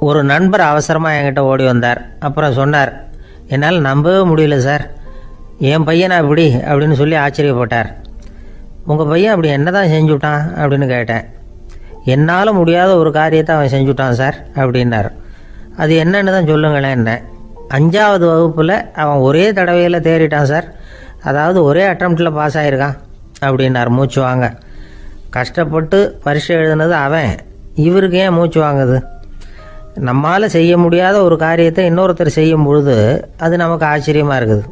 ஒரு நண்பர் அவசரமாக என்கிட்ட ஓடி வந்தார். அப்புறம் சொன்னார், என்னால் நம்பவே முடியல சார், என் பையனா இப்படி அப்படின்னு சொல்லி ஆச்சரியப்பட்டார். உங்கள் பையன் அப்படி என்ன தான் செஞ்சுட்டான் அப்படின்னு கேட்டேன். என்னால் முடியாத ஒரு காரியத்தை அவன் செஞ்சுட்டான் சார் அப்படின்னார். அது என்னன்னு தான் சொல்லுங்களேன். என்ன 5வது வகுப்பில் அவன் ஒரே தடவையில் தேறிட்டான் சார், அதாவது ஒரே அட்டம்ப்டில் பாஸ் ஆகிருக்கான் அப்படின்னார் மூச்சு வாங்க. கஷ்டப்பட்டு பரீட்சை எழுதுனது அவன், இவருக்கு ஏன் மூச்சு வாங்குது? நம்மால் செய்ய முடியாத ஒரு காரியத்தை இன்னொருத்தர் செய்யும் பொழுது அது நமக்கு ஆச்சரியமாக இருக்குது.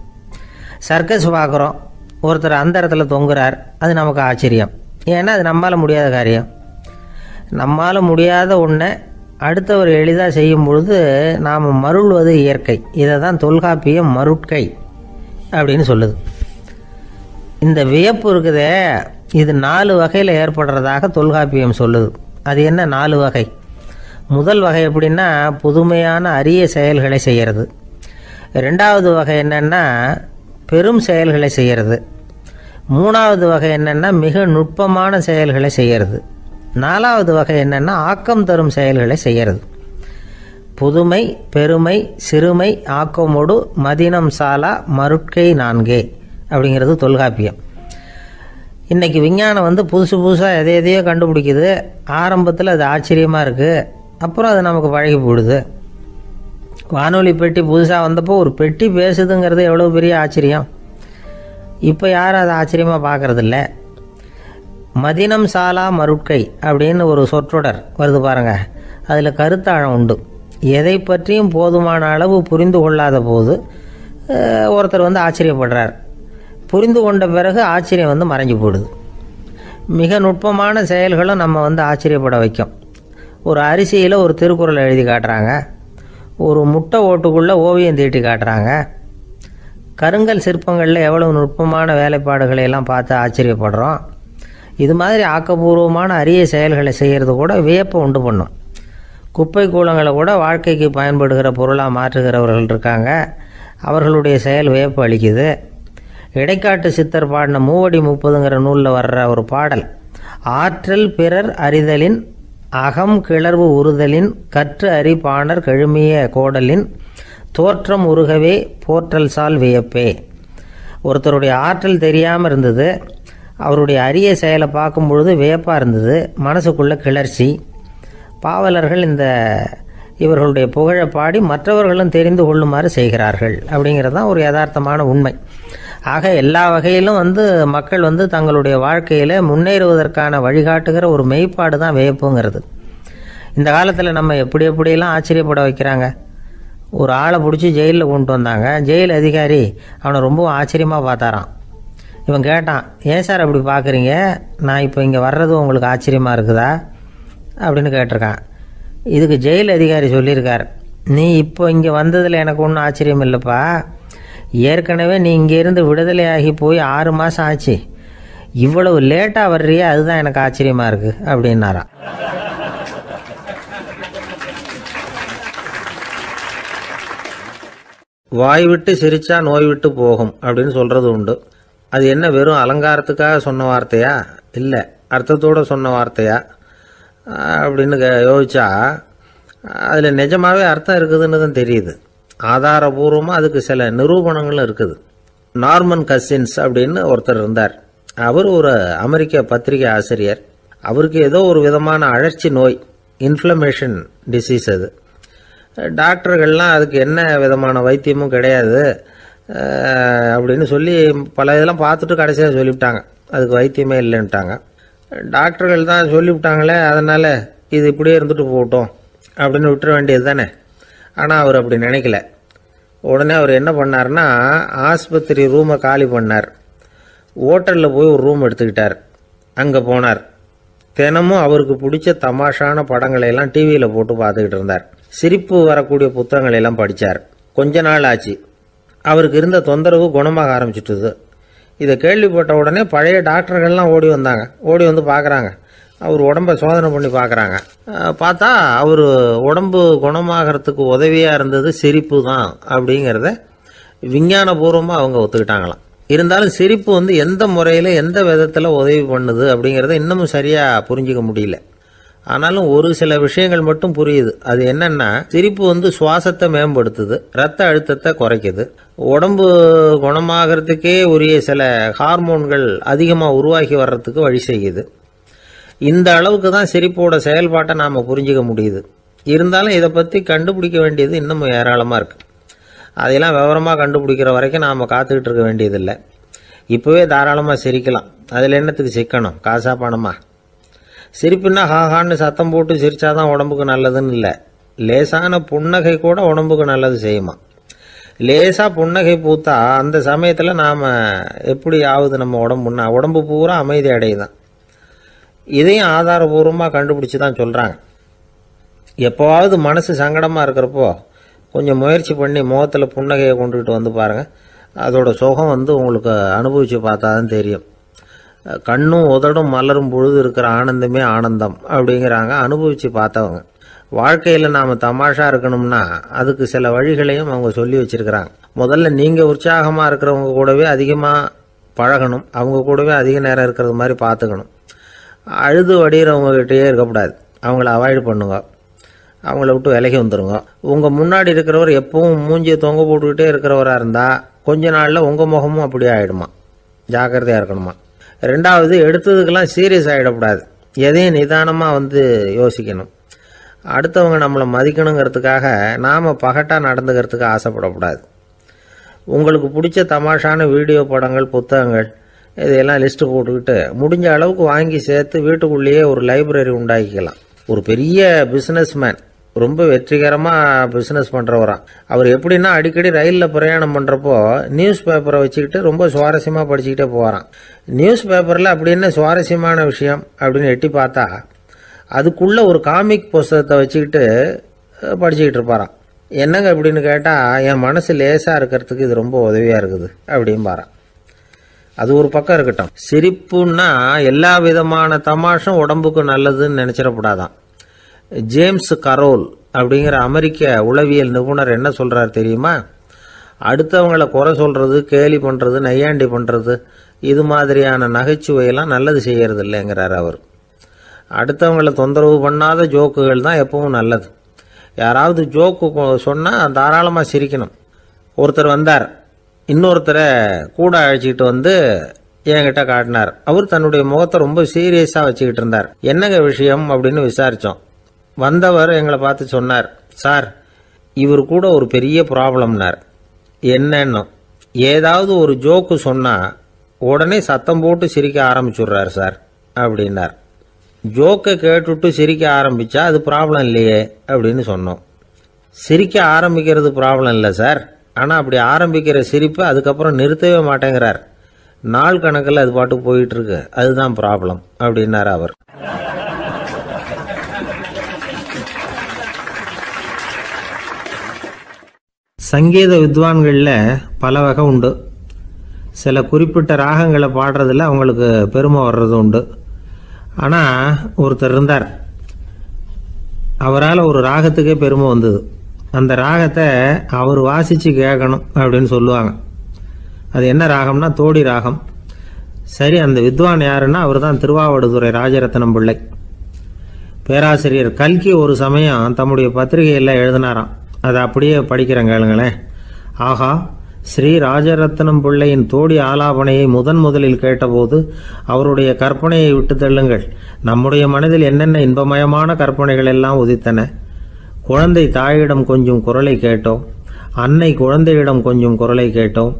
சர்க்கஸ் பார்க்குறோம், ஒருத்தர் அந்த இடத்துல தொங்குறார், அது நமக்கு ஆச்சரியம். ஏன்னா அது நம்மால் முடியாத காரியம். நம்மால் முடியாத ஒன்றை அடுத்தவர் எளிதாக செய்யும் பொழுது நாம் மருள்வது இயற்கை. இதை தான் தொல்காப்பியம் மருட்கை அப்படின்னு சொல்லுது. இந்த வியப்பு இருக்குதே, இது 4 வகையில் ஏற்படுறதாக தொல்காப்பியம் சொல்லுது. அது என்ன 4 வகை? முதல் வகை எப்படின்னா புதுமையான அரிய செயல்களை செய்கிறது. 2வது வகை என்னென்னா பெரும் செயல்களை செய்கிறது. 3வது வகை என்னென்னா மிக நுட்பமான செயல்களை செய்கிறது. 4வது வகை என்னென்னா ஆக்கம் தரும் செயல்களை செய்கிறது. புதுமை, பெருமை, சிறுமை, ஆக்கமோடு மதினம் சாலா மருட்கை 4 அப்படிங்கிறது தொல்காப்பியம். இன்றைக்கி விஞ்ஞானம் புதுசு புதுசாக எதையோ கண்டுபிடிக்குது. ஆரம்பத்தில் அது ஆச்சரியமாக இருக்குது, அப்புறம் அது நமக்கு பழகி போடுது. வானொலி பெட்டி புதுசாக வந்தப்போ ஒரு பெட்டி பேசுதுங்கிறது எவ்வளோ பெரிய ஆச்சரியம். இப்போ யாரும் அதை ஆச்சரியமாக பார்க்குறதில்ல. மதினம் சாலா மருட்கை அப்படின்னு ஒரு சொற்றொடர் வருது பாருங்க, அதில் கருத்தாழம் உண்டு. எதை பற்றியும் போதுமான அளவு புரிந்து கொள்ளாத போது ஒருத்தர் ஆச்சரியப்படுறார். புரிந்து கொண்ட பிறகு ஆச்சரியம் மறைஞ்சு போடுது. மிக நுட்பமான செயல்களும் நம்ம ஆச்சரியப்பட வைக்கும். ஒரு அரிசியில் ஒரு திருக்குறள் எழுதி காட்டுறாங்க, ஒரு முட்டை ஓட்டுக்குள்ளே ஓவியம் தீட்டி காட்டுறாங்க. கருங்கல் சிற்பங்களில் எவ்வளவு நுட்பமான வேலைப்பாடுகளை எல்லாம் பார்த்து ஆச்சரியப்படுறோம். இது மாதிரி ஆக்கப்பூர்வமான அரிய செயல்களை செய்கிறது கூட வியப்பை உண்டு பண்ணும். குப்பை கூலங்களை கூட வாழ்க்கைக்கு பயன்படுகிற பொருளாக மாற்றுகிறவர்கள் இருக்காங்க, அவர்களுடைய செயல் வியப்பு அளிக்குது. இடைக்காட்டு சித்தர் பாடின 30 நூலில் வர்ற ஒரு பாடல், ஆற்றல் பிறர் அறிதலின் அகம் கிளர்வு உறுதலின் கற்று அறி பாணர் கழுமிய கோடலின் தோற்றம் உருகவே போற்றல் சால் வியப்பே. ஒருத்தருடைய ஆற்றல் தெரியாமல் இருந்தது, அவருடைய அரிய செயலை பார்க்கும் பொழுது வியப்பாக இருந்தது, மனசுக்குள்ள கிளர்ச்சி. பாவலர்கள் இவர்களுடைய புகழை பாடி மற்றவர்களும் தெரிந்து கொள்ளுமாறு செய்கிறார்கள் அப்படிங்கிறது தான் ஒரு யதார்த்தமான உண்மை. ஆக எல்லா வகையிலும் மக்கள் தங்களுடைய வாழ்க்கையில் முன்னேறுவதற்கான வழிகாட்டுகிற ஒரு மெய்ப்பாடு தான் வியப்புங்கிறது. இந்த காலத்தில் நம்ம எப்படியெல்லாம் ஆச்சரியப்பட வைக்கிறாங்க. ஒரு ஆளை பிடிச்சி ஜெயிலில் கொண்டு வந்தாங்க. ஜெயில் அதிகாரி அவனை ரொம்ப ஆச்சரியமாக பார்த்தாரான். இவன் கேட்டான், ஏன் சார் அப்படி பார்க்குறீங்க, நான் இப்போ இங்கே வர்றது உங்களுக்கு ஆச்சரியமாக இருக்குதா அப்படின்னு கேட்டிருக்கான். இதுக்கு ஜெயில் அதிகாரி சொல்லியிருக்கார், நீ இப்போ இங்கே வந்ததில் எனக்கு ஒன்றும் ஆச்சரியம் இல்லைப்பா, ஏற்கனவே நீ இங்கேருந்து விடுதலையாகி போய் 6 மாதம் ஆச்சு, இவ்வளவு லேட்டாக வர்றியே அதுதான் எனக்கு ஆச்சரியமாக இருக்குது அப்படின்னாராம். வாய் விட்டு சிரிச்சா நோய் விட்டு போகும் அப்படின்னு சொல்கிறது உண்டு. அது என்ன வெறும் அலங்காரத்துக்காக சொன்ன வார்த்தையா, இல்லை அர்த்தத்தோடு சொன்ன வார்த்தையா அப்படின்னு யோசிச்சா அதில் நிஜமாகவே அர்த்தம் இருக்குதுன்னு தான் தெரியுது. ஆதாரபூர்வமாக அதுக்கு சில நிரூபணங்களும் இருக்குது. நார்மன் கசின்ஸ் அப்படின்னு ஒருத்தர் இருந்தார். அவர் ஒரு அமெரிக்க பத்திரிகை ஆசிரியர். அவருக்கு ஏதோ ஒரு விதமான அழற்சி நோய், இன்ஃப்ளமேஷன் டிசீஸ். அது டாக்டர்கள்லாம் அதுக்கு என்ன விதமான வைத்தியமும் கிடையாது அப்படின்னு சொல்லி பல இதெல்லாம் பார்த்துட்டு கடைசியாக சொல்லிவிட்டாங்க, அதுக்கு வைத்தியமே இல்லைன்ட்டாங்க. டாக்டர்கள் தான் சொல்லிவிட்டாங்களே, அதனால் இது இப்படியே இருந்துட்டு போகட்டும் அப்படின்னு விட்டுற வேண்டியது தானே. ஆனால் அவர் அப்படி நினைக்கல. உடனே அவர் என்ன பண்ணார்னா, ஆஸ்பத்திரி ரூமை காலி பண்ணார், ஹோட்டலில் போய் ஒரு ரூம் எடுத்துக்கிட்டார். அங்கே போனார். தினமும் அவருக்கு பிடிச்ச தமாஷான படங்களை எல்லாம் டிவியில் போட்டு பார்த்துக்கிட்டு இருந்தார். சிரிப்பு வரக்கூடிய புத்தகங்களை எல்லாம் படித்தார். கொஞ்ச நாள் ஆச்சு, அவருக்கு இருந்த தொந்தரவு குணமாக ஆரம்பிச்சிட்டுது. இதை கேள்விப்பட்ட உடனே பழைய டாக்டர்கள்லாம் ஓடி வந்தாங்க. ஓடி வந்து பார்க்குறாங்க, அவர் உடம்பை சோதனை பண்ணி பார்க்குறாங்க. பார்த்தா அவர் உடம்பு குணமாகறதுக்கு உதவியாக இருந்தது சிரிப்பு தான் அப்படிங்கிறத விஞ்ஞானபூர்வமாக அவங்க ஒத்துக்கிட்டாங்களாம். இருந்தாலும் சிரிப்பு எந்த முறையில் எந்த விதத்தில் உதவி பண்ணுது அப்படிங்கிறத இன்னமும் சரியாக புரிஞ்சிக்க முடியல. ஆனாலும் ஒரு சில விஷயங்கள் மட்டும் புரியுது. அது என்னன்னா, சிரிப்பு சுவாசத்தை மேம்படுத்துது, ரத்த அழுத்தத்தை குறைக்குது, உடம்பு குணமாகறதுக்கே உரிய சில ஹார்மோன்கள் அதிகமாக உருவாகி வர்றதுக்கு வழி செய்யுது. இந்த அளவுக்கு தான் சிரிப்போட செயல்பாட்டை நாம் புரிஞ்சிக்க முடியுது. இருந்தாலும் இதை பற்றி கண்டுபிடிக்க வேண்டியது இன்னும் ஏராளமாக இருக்குது. அதையெல்லாம் விவரமாக கண்டுபிடிக்கிற வரைக்கும் நாம் காத்துக்கிட்டு இருக்க வேண்டியதில்லை. இப்போவே தாராளமாக சிரிக்கலாம். அதில் என்னத்துக்கு சிக்கணும்? காசா பணமா? சிரிப்புன்னா ஹாஹான்னு சத்தம் போட்டு சிரிச்சாதான் உடம்புக்கு நல்லதுன்னு இல்லை. லேசான புன்னகை கூட உடம்புக்கு நல்லது செய்யுமா. லேசாக புன்னகை பூத்தா அந்த சமயத்தில் நாம் எப்படி ஆகுது? நம்ம உடம்பு பூரா அமைதி அடையுதான். இதையும் ஆதாரபூர்வமாக கண்டுபிடிச்சி தான் சொல்கிறாங்க. எப்போவாவது மனசு சங்கடமாக இருக்கிறப்போ கொஞ்சம் முயற்சி பண்ணி முகத்தில் புன்னகையை கொண்டுகிட்டு வந்து பாருங்கள். அதோட சுகம் உங்களுக்கு அனுபவித்து பார்த்தா தான் தெரியும். கண்ணும் உதடும் மலரும் பொழுது இருக்கிற ஆனந்தமே ஆனந்தம் அப்படிங்கிறாங்க அனுபவித்து பார்த்தவங்க. வாழ்க்கையில் நாம் தமாஷா இருக்கணும்னா அதுக்கு சில வழிகளையும் அவங்க சொல்லி வச்சிருக்கிறாங்க. முதல்ல நீங்கள் உற்சாகமாக இருக்கிறவங்க கூடவே அதிகமாக பழகணும். அவங்க கூடவே அதிக நேரம் இருக்கிறது மாதிரி பார்த்துக்கணும். அழுது வடிகிறவங்ககிட்டயே இருக்கக்கூடாது. அவங்கள அவாய்டு பண்ணுங்க. அவங்கள விட்டு விலகி வந்துடுங்க. உங்கள் முன்னாடி இருக்கிறவர் எப்பவும் மூஞ்சியை தொங்க போட்டுக்கிட்டே இருக்கிறவராக இருந்தால் கொஞ்ச நாளில் உங்கள் முகமும் அப்படியே ஆகிடுமா. ஜாக்கிரதையாக இருக்கணுமா. ரெண்டாவது, எடுத்ததுக்கெல்லாம் சீரியஸ் ஆகிடக்கூடாது. எதையும் நிதானமாக யோசிக்கணும். அடுத்தவங்க நம்மளை மதிக்கணுங்கிறதுக்காக நாம் பகட்டாக நடந்துக்கிறதுக்கு ஆசைப்படக்கூடாது. உங்களுக்கு பிடிச்ச தமாஷான வீடியோ படங்கள், புத்தகங்கள் இதையெல்லாம் லிஸ்ட்டு போட்டுக்கிட்டு முடிஞ்ச அளவுக்கு வாங்கி சேர்த்து வீட்டுக்குள்ளேயே ஒரு லைப்ரரி உண்டாக்கிக்கலாம். ஒரு பெரிய பிஸ்னஸ்மேன், ரொம்ப வெற்றிகரமாக பிஸ்னஸ் பண்ணுறவராம். அவர் எப்படின்னா அடிக்கடி ரயிலில் பிரயாணம் பண்ணுறப்போ நியூஸ் பேப்பரை வச்சுக்கிட்டு ரொம்ப சுவாரஸ்யமாக படிச்சுக்கிட்டே போகிறான். நியூஸ் பேப்பரில் அப்படி என்ன சுவாரஸ்யமான விஷயம் அப்படின்னு எட்டி பார்த்தா அதுக்குள்ளே ஒரு காமிக் புஸ்தகத்தை வச்சுக்கிட்டு படிச்சுக்கிட்டு இருப்பாராம். என்னங்க அப்படின்னு கேட்டால், என் மனசு லேசாக இருக்கிறதுக்கு இது ரொம்ப உதவியாக இருக்குது அப்படின்பாரான். அது ஒரு பக்கம் இருக்கட்டும். சிரிப்புன்னா எல்லா விதமான தமாஷும் உடம்புக்கு நல்லதுன்னு நினச்சிடக்கூடாதான். ஜேம்ஸ் கரோல் அப்படிங்கிற அமெரிக்க உளவியல் நிபுணர் என்ன சொல்கிறார் தெரியுமா? அடுத்தவங்களை குறை சொல்கிறது, கேலி பண்ணுறது, நையாண்டி பண்ணுறது, இது மாதிரியான நகைச்சுவையெல்லாம் நல்லது செய்கிறது இல்லைங்கிறார் அவர். அடுத்தவங்களை தொந்தரவு பண்ணாத ஜோக்குகள் தான் எப்பவும் நல்லது. யாராவது ஜோக்கு சொன்னால் தாராளமாக சிரிக்கணும். ஒருத்தர் வந்தார், இன்னொருத்தரை கூட அழைச்சிக்கிட்டு என்கிட்ட காட்டினார். அவர் தன்னுடைய முகத்தை ரொம்ப சீரியஸாக வச்சுக்கிட்டு இருந்தார். என்னங்க விஷயம் அப்படின்னு விசாரித்தோம். வந்தவர் எங்களை பார்த்து சொன்னார், சார், இவர் கூட ஒரு பெரிய ப்ராப்ளம்னார். என்னன்னு, ஏதாவது ஒரு ஜோக்கு சொன்னால் உடனே சத்தம் போட்டு சிரிக்க ஆரம்பிச்சுடுறார் சார் அப்படின்னார். ஜோக்கை கேட்டுட்டு சிரிக்க ஆரம்பித்தா அது ப்ராப்ளம் இல்லையே அப்படின்னு சொன்னோம். சிரிக்க ஆரம்பிக்கிறது ப்ராப்ளம் இல்லை சார், ஆனால் அப்படி ஆரம்பிக்கிற சிரிப்பை அதுக்கப்புறம் நிறுத்தவே மாட்டேங்கிறார். நாள் கணக்கில் அது பாட்டு போயிட்டுருக்கு, அதுதான் ப்ராப்ளம் அப்படின்னார் அவர். சங்கீத வித்வான்களில் பல வகை உண்டு. சில குறிப்பிட்ட ராகங்களை பாடுறதில் அவங்களுக்கு பெருமை வர்றது உண்டு. ஆனால் ஒருத்தர் இருந்தார், அவரால் ஒரு ராகத்துக்கே பெருமை வந்தது. அந்த ராகத்தை அவர் வாசித்து கேட்கணும் அப்படின்னு சொல்லுவாங்க. அது என்ன ராகம்னா தோடி ராகம். சரி, அந்த வித்வான் யாருன்னா அவர் தான் திருவாவடுதுறை ராஜரத்னம் பிள்ளை. பேராசிரியர் கல்கி ஒரு சமயம் தம்முடைய பத்திரிகையில் எழுதினாராம். அதை அப்படியே படிக்கிறேன் கேளுங்களேன். ஆகா, ஸ்ரீ ராஜரத்னம் பிள்ளையின் தோடி ஆலாபனையை முதலில் கேட்டபோது அவருடைய கற்பனையை விட்டு தள்ளுங்கள். நம்முடைய மனதில் என்னென்ன இன்பமயமான கற்பனைகள் எல்லாம் உதித்தன. குழந்தை தாயிடம் கொஞ்சம் குரலை கேட்டோம், அன்னை குழந்தையிடம் கொஞ்சம் குரலை கேட்டோம்,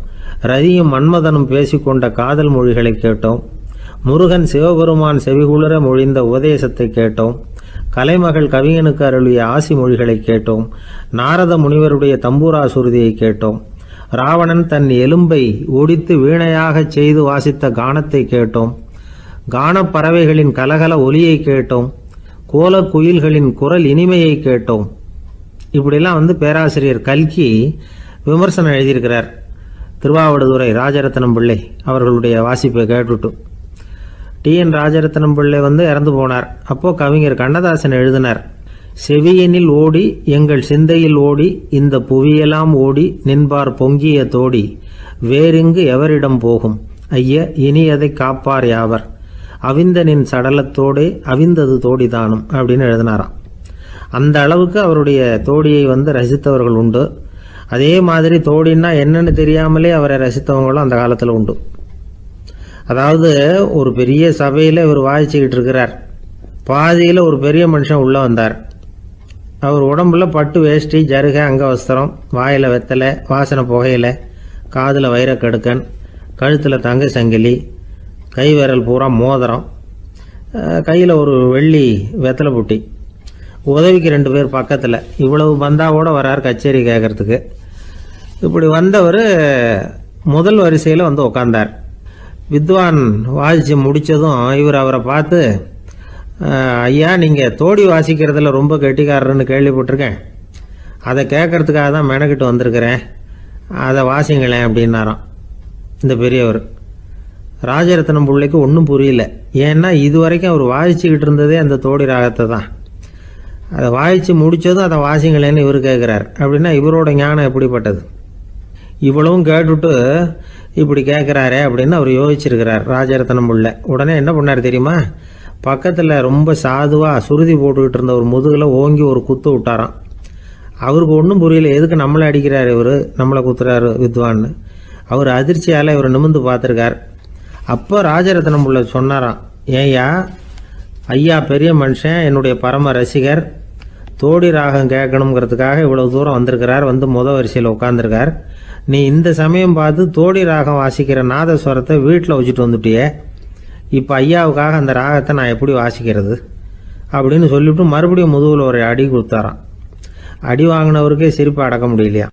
ரதியும் மன்மதனும் பேசிக்கொண்ட காதல் மொழிகளை கேட்டோம், முருகன் சிவபெருமான் செவிகுளர மொழிந்த உபதேசத்தை கேட்டோம், கலைமகள் கவிஞனுக்கு அருளிய ஆசி மொழிகளை கேட்டோம், நாரத முனிவருடைய தம்பூரா சுருதியை கேட்டோம், ராவணன் தன் எலும்பை ஒடித்து வீணையாகச் செய்து வாசித்த கானத்தை கேட்டோம், கானப்பறவைகளின் கலகல ஒலியை கேட்டோம், கோலக்குயில்களின் குரல் இனிமையை கேட்டோம். இப்படிலாம் பேராசிரியர் கல்கி விமர்சனம் எழுதியிருக்கிறார். திருவாவடுதுறை ராஜரத்னம் பிள்ளை அவர்களுடைய வாசிப்பை கேட்டுட்டு டி.என். ராஜரத்னம் பிள்ளை இறந்து போனார். அப்போ கவிஞர் கண்ணதாசன் எழுதினார், செவியனில் ஓடி எங்கள் சிந்தையில் ஓடி இந்த புவியெல்லாம் ஓடி நின்பார் பொங்கிய தோடி வேறிங்கு எவரிடம் போகும் ஐய இனி அதை காப்பார் யாவர் அவிந்தனின் சடலத்தோடு அவிந்தது தோடிதானும் அப்படின்னு எழுதினாராம். அந்த அளவுக்கு அவருடைய தோடியை ரசித்தவர்கள் உண்டு. அதே மாதிரி தோடின்னா என்னன்னு தெரியாமலே அவரை ரசித்தவங்களும் அந்த காலத்தில் உண்டு. அதாவது ஒரு பெரிய சபையில் இவர் வாசிச்சுக்கிட்டு இருக்கிறார். பாதியில் ஒரு பெரிய மனுஷன் உள்ளே வந்தார். அவர் உடம்புல பட்டு வேஷ்டி, ஜருகை, அங்கவஸ்திரம், வாயில் வெத்தலை, வாசனை புகையில, காதில் வைரக்கடுக்கன், கழுத்தில் தங்க சங்கிலி, கை விரல் பூரா மோதிரம், கையில் ஒரு வெள்ளி வெத்தலை புட்டி, உதவிக்கு 2 பேர் பக்கத்தில். இவ்வளவு பந்தாவோடு வரார் கச்சேரி கேட்கறதுக்கு. இப்படி வந்தவர் முதல் வரிசையில் உக்காந்தார். வித்வான் வாசித்து முடித்ததும் இவர் அவரை பார்த்து, ஐயா, நீங்கள் தோடி வாசிக்கிறதுல ரொம்ப கெட்டிக்காரர்னு கேள்விப்பட்டிருக்கேன், அதை கேட்கறதுக்காக தான் மெனக்கிட்டு வந்திருக்கிறேன், அதை வாசிங்களேன் அப்படின்னாராம் இந்த பெரியவர். ராஜரத்னம் பிள்ளைக்கு ஒன்றும் புரியல. ஏன்னா இது வரைக்கும் அவர் வாசிச்சுக்கிட்டு இருந்ததே அந்த தோடி ராகத்தை தான். அதை வாசித்து முடித்ததும் அதை வாசிங்களேன்னு இவர் கேட்குறார். அப்படின்னா இவரோட ஞானம் எப்படிப்பட்டது? இவ்வளவும் கேட்டுட்டு இப்படி கேட்குறாரே அப்படின்னு அவர் யோசிச்சிருக்கிறார் ராஜரத்னம் பிள்ளை. உடனே என்ன பண்ணார் தெரியுமா? பக்கத்தில் ரொம்ப சாதுவாக சுருதி போட்டுக்கிட்டு இருந்த ஒரு முதுகில் ஓங்கி ஒரு குத்து விட்டாராம். அவருக்கு ஒன்றும் புரியல, எதுக்கு நம்மளை அடிக்கிறார் இவர், நம்மளை குத்துறாரு வித்வான்னு. அவர் அதிர்ச்சியால் இவர் நிமிர்ந்து பார்த்துருக்கார். அப்போ ராஜரத்னம் பிள்ளை சொன்னாராம், ஏய்யா, ஐயா பெரிய மனுஷன், என்னுடைய பரம ரசிகர், தோடி ராகம் கேட்கணுங்கிறதுக்காக இவ்வளோ தூரம் வந்திருக்கிறார், முதல் வரிசையில் உட்காந்துருக்கார். நீ இந்த சமயம் பார்த்து தோடி ராகம் வாசிக்கிற நாதஸ்வரத்தை வீட்டில் வச்சுட்டு வந்துட்டியே, இப்போ ஐயாவுக்காக அந்த ராகத்தை நான் எப்படி வாசிக்கிறது அப்படின்னு சொல்லிவிட்டு மறுபடியும் முதுகில் ஒரு அடி கொடுத்தாராம். அடி வாங்கினவருக்கே சிரிப்பு அடக்க முடியலையா.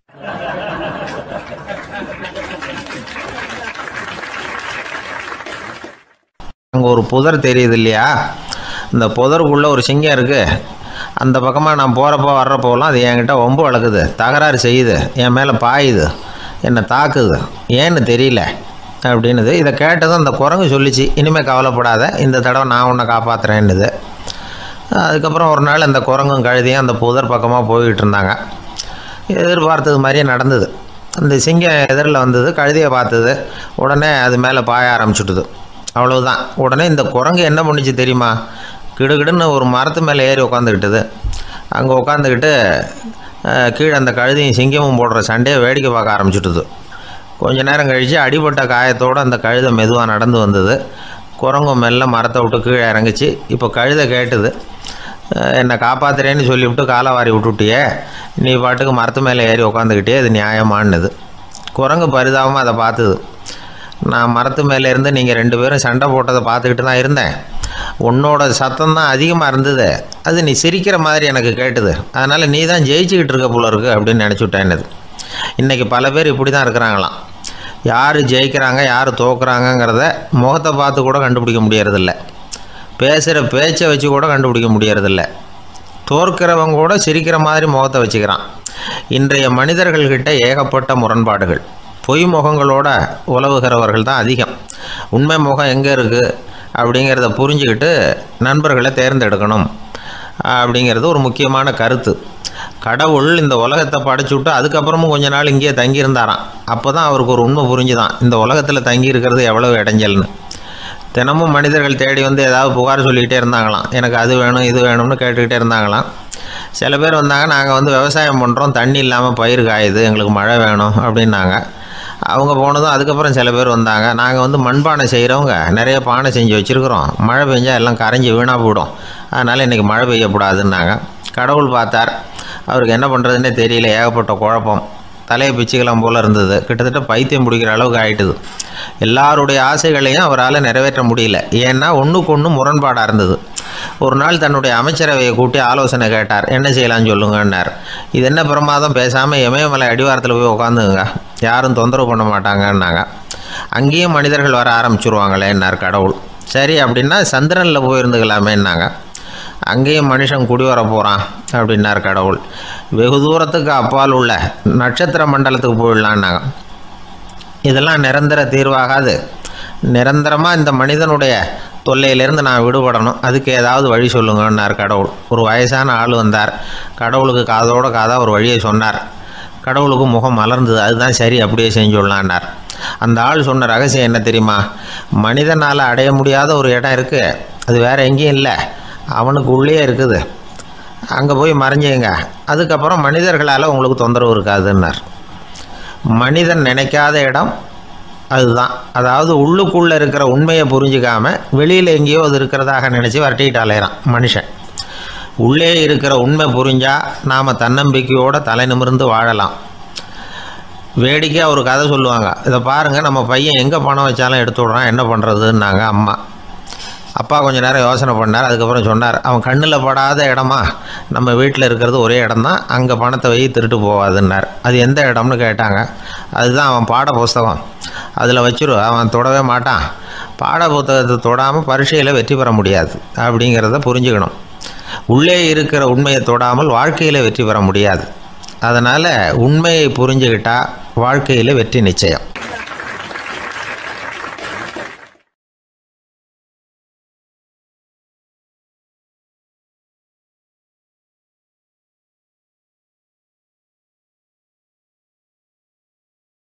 அங்கே ஒரு புதர் தெரியுது இல்லையா, இந்த புதருக்குள்ளே ஒரு சிங்கம் இருக்குது. அந்த பக்கமாக நான் போகிறப்போ வர்றப்போலாம் அது என்கிட்ட வம்பு வளர்க்குது, தகராறு செய்யுது, என் மேலே பாயுது, என்னை தாக்குது, ஏன்னு தெரியல அப்படின்னுது. இதை கேட்டதும் அந்த குரங்கு சொல்லிச்சு, இனிமேல் கவலைப்படாத, இந்த தடவை நான் உன்னை காப்பாற்றுறேன்னுது. அதுக்கப்புறம் ஒரு நாள் அந்த குரங்கும் கழுதியும் அந்த புதர் பக்கமாக போய்கிட்டு இருந்தாங்க. எதிர்பார்த்தது மாதிரியே நடந்தது. அந்த சிங்கம் எதிரில் வந்தது, கழுதியை பார்த்தது, உடனே அது மேலே பாய ஆரம்பிச்சுட்டுது. அவ்வளவுதான். உடனே இந்த குரங்கு என்ன பண்ணிச்சு தெரியுமா? கிடுகிடுன்னு ஒரு மரத்து மேலே ஏறி உட்காந்துக்கிட்டது. அங்கே உட்காந்துக்கிட்டு கீழே அந்த கழுதியும் சிங்கமும் போடுற சண்டையை வேடிக்கை பார்க்க ஆரம்பிச்சுட்டுது. கொஞ்ச நேரம் கழித்து அடிபட்ட காயத்தோடு அந்த கழுதை மெதுவாக நடந்து வந்தது. குரங்கு மெல்ல மரத்தை விட்டு கீழே இறங்குச்சு. இப்போ கழுதை கேட்டுது, என்னை காப்பாற்றுறேன்னு சொல்லிவிட்டு காலை வாரி விட்டுட்டியே, நீ பாட்டுக்கு மரத்து மேலே ஏறி உட்காந்துக்கிட்டே, அது நியாயமானது. குரங்கு பரிதாபமாக அதை பார்த்துது. நான் மரத்து மேலே இருந்து நீங்கள் 2 பேரும் சண்டை போட்டதை பார்த்துக்கிட்டு தான் இருந்தேன். உன்னோட சத்தம் தான் அதிகமாக இருந்தது, அது நீ சிரிக்கிற மாதிரி எனக்கு கேட்டுது, அதனால் நீ தான் ஜெயிச்சுக்கிட்டு இருக்க போல இருக்கு அப்படின்னு நினச்சிவிட்டேன்னுது. இன்றைக்கி பல பேர் இப்படி தான் இருக்கிறாங்களாம். யார் ஜெயிக்கிறாங்க யார் தோக்குறாங்கங்கிறத முகத்தை பார்த்து கூட கண்டுபிடிக்க முடியறதில்ல, பேசுகிற பேச்சை வச்சு கூட கண்டுபிடிக்க முடியறதில்ல. தோற்கிறவங்க கூட சிரிக்கிற மாதிரி முகத்தை வச்சுக்கிறான். இன்றைய மனிதர்கள்கிட்ட ஏகப்பட்ட முரண்பாடுகள். பொய் முகங்களோட உலவுகிறவர்கள் தான் அதிகம். உண்மை முகம் எங்கே இருக்குது அப்படிங்கிறத புரிஞ்சுக்கிட்டு நண்பர்களை தேர்ந்தெடுக்கணும் அப்படிங்கிறது ஒரு முக்கியமான கருத்து. கடவுள் இந்த உலகத்தை படைச்சு விட்டு அதுக்கப்புறமும் கொஞ்ச நாள் இங்கேயே தங்கியிருந்தாராம். அப்போ தான் அவருக்கு ஒரு உண்மை புரிஞ்சுதான், இந்த உலகத்தில் தங்கி இருக்கிறது எவ்வளவு இடைஞ்சல்னு. தினமும் மனிதர்கள் தேடி ஏதாவது புகார் சொல்லிக்கிட்டே இருந்தாங்களாம். எனக்கு அது வேணும் இது வேணும்னு கேட்டுக்கிட்டே இருந்தாங்களாம். சில பேர் வந்தாங்க, நாங்கள் விவசாயம் பண்ணுறோம், தண்ணி இல்லாமல் பயிர் காயுது, எங்களுக்கு மழை வேணும் அப்படின்னாங்க. அவங்க போனதும் அதுக்கப்புறம் சில பேர் வந்தாங்க, நாங்கள் மண்பானை செய்கிறவங்க, நிறைய பானை செஞ்சு வச்சுருக்குறோம், மழை பெஞ்சால் எல்லாம் கரைஞ்சி வீணாக போயிடும், அதனால் இன்றைக்கி மழை பெய்யக்கூடாதுன்னாங்க. கடவுள் பார்த்தார், அவருக்கு என்ன பண்ணுறதுன்னே தெரியல, ஏகப்பட்ட குழப்பம், தலையை பிச்சுக்கலாம் போல் இருந்தது, கிட்டத்தட்ட பைத்தியம் பிடிக்கிற அளவுக்கு ஆகிட்டுது. எல்லாருடைய ஆசைகளையும் அவரால் நிறைவேற்ற முடியல, ஏன்னா ஒன்றுக்கு ஒன்று முரண்பாடாக இருந்தது. ஒரு நாள் தன்னுடைய அமைச்சரவையை கூட்டி ஆலோசனை கேட்டார், என்ன செய்யலான்னு சொல்லுங்கன்னார். இது என்ன பிரமாதம், பேசாமல் இமயமலை அடிவாரத்தில் போய் உட்காந்துங்க, யாரும் தொந்தரவு பண்ண மாட்டாங்கன்னாங்க. அங்கேயும் மனிதர்கள் வர ஆரம்பிச்சுருவாங்களேன்னார் கடவுள். சரி அப்படின்னா சந்திரனில் போயிருந்துக்கலாமேன்னாங்க. அங்கேயும் மனுஷன் குடி வர போகிறான் அப்படின்னார் கடவுள். வெகு தூரத்துக்கு அப்பால் உள்ள நட்சத்திர மண்டலத்துக்கு போயிடலான்னாங்க. இதெல்லாம் நிரந்தர தீர்வாகாது, நிரந்தரமாக இந்த மனிதனுடைய தொல்லையிலேருந்து நான் விடுபடணும், அதுக்கு ஏதாவது வழி சொல்லுங்கன்னார் கடவுள். ஒரு வயசான ஆள் வந்தார், கடவுளுக்கு காதோட காதாக ஒரு வழியை சொன்னார். கடவுளுக்கு முகம் மலர்ந்தது, அதுதான் சரி, அப்படியே செஞ்சுடலான்னார். அந்த ஆள் சொன்ன ரகசியம் என்ன தெரியுமா? மனிதனால் அடைய முடியாத ஒரு இடம் இருக்குது, அது வேறு எங்கேயும் இல்லை, அவனுக்கு உள்ளே இருக்குது, அங்கே போய் மறைஞ்சிங்க, அதுக்கப்புறம் மனிதர்களால் உங்களுக்கு தொந்தரவு இருக்காதுன்னார். மனிதன் நினைக்காத இடம் அதுதான். அதாவது உள்ளுக்குள்ளே இருக்கிற உண்மையை புரிஞ்சிக்காமல் வெளியில் எங்கேயோ அது இருக்கிறதாக நினச்சி வரட்டிக்கிட்டு அலையிறான் மனுஷன். உள்ளே இருக்கிற உண்மை புரிஞ்சால் நாம் தன்னம்பிக்கையோடு தலை நிமிர்ந்து வாழலாம். வேடிக்கையாக ஒரு கதை சொல்லுவாங்க, இதை பாருங்கள், நம்ம பையன் எங்கே பணம் வச்சாலும் எடுத்து விட்றான், என்ன பண்ணுறதுன்னாங்க அம்மா. அப்பா கொஞ்சம் நேரம் யோசனை பண்ணார். அதுக்கப்புறம் சொன்னார், அவன் கண்ணில் படாத இடமா நம்ம வீட்டில் இருக்கிறது ஒரே இடம்தான், அங்கே பணத்தை வை திருட்டு போகாதுன்னார். அது எந்த இடம்னு கேட்டாங்க. அதுதான் அவன் பாட புஸ்தகம், அதில் வச்சிரு, அவன் தொடவே மாட்டான், பாட புத்தகத்தை தொடாமல் பரீட்சையில் வெற்றி பெற முடியாது அப்படிங்கிறத புரிஞ்சுக்கணும். உள்ளே இருக்கிற உண்மையை தொடாமல் வாழ்க்கையில் வெற்றி பெற முடியாது. அதனால் உண்மையை புரிஞ்சுக்கிட்டால் வாழ்க்கையில் வெற்றி நிச்சயம்.